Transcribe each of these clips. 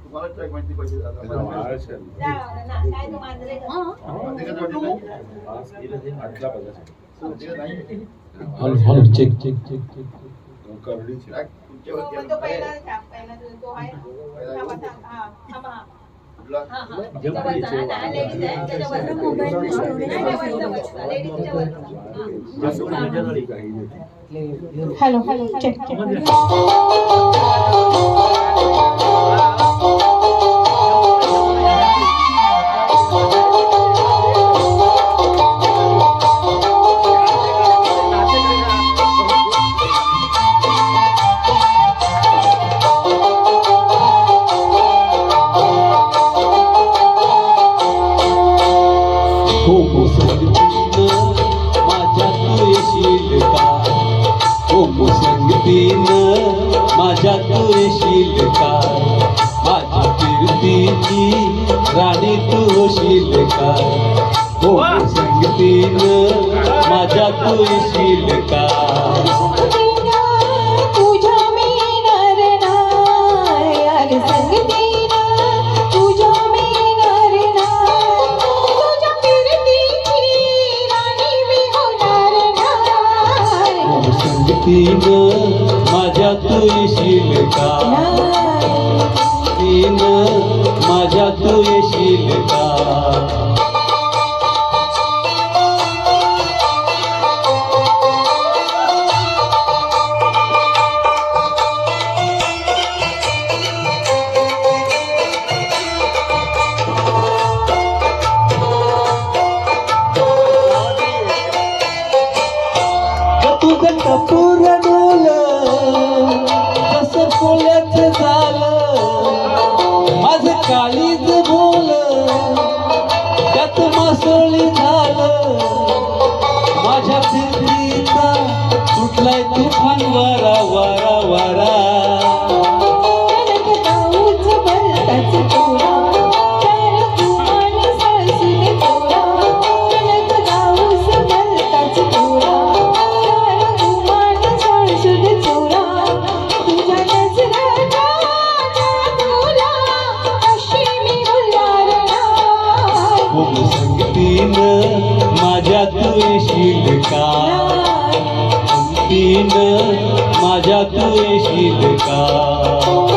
तुम्हाला ट्रॅक माहिती पाहिजे check check check check hello hello check check माझ्या तू येशील का माझ्या कीर्तीची राणी तू होशील का हो संगतीनं माझ्या तू येशील का तुझ्या मी नर नाय संगतीनं तुझ्या मी नर नाय तुझ्या कीर्तीची राणी मी होणार नाय हो संगतीनं माझ्या तू येशील का माझ्या तू येशील का तुझं कपूर जसं कोल्याचं झालं माझं काळीज बोल त्यात मासळी झालं माझ्या फिरतीचा सुटलाय तुफान वारा वारा वारा माझ्या तू येशील का माझ्या तू येशील का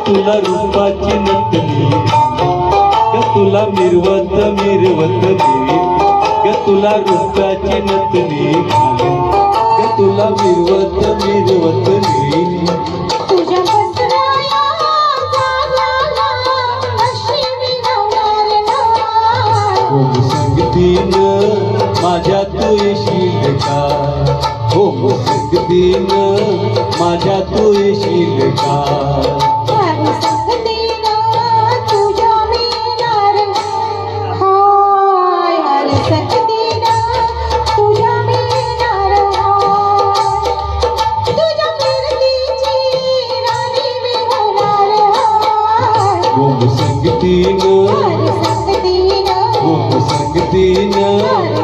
तुला रूपाची नटली ग तुला मिरवत मिरवत ग तुला रूपाची नटली ग तुला मिरवत मिरवत तुझ्या बसराया जागाला अशी मी नवणार नाय हो संगतीनं माझ्या तू येशील का हो संगतीनं माझ्या तू येशील का संगतीनं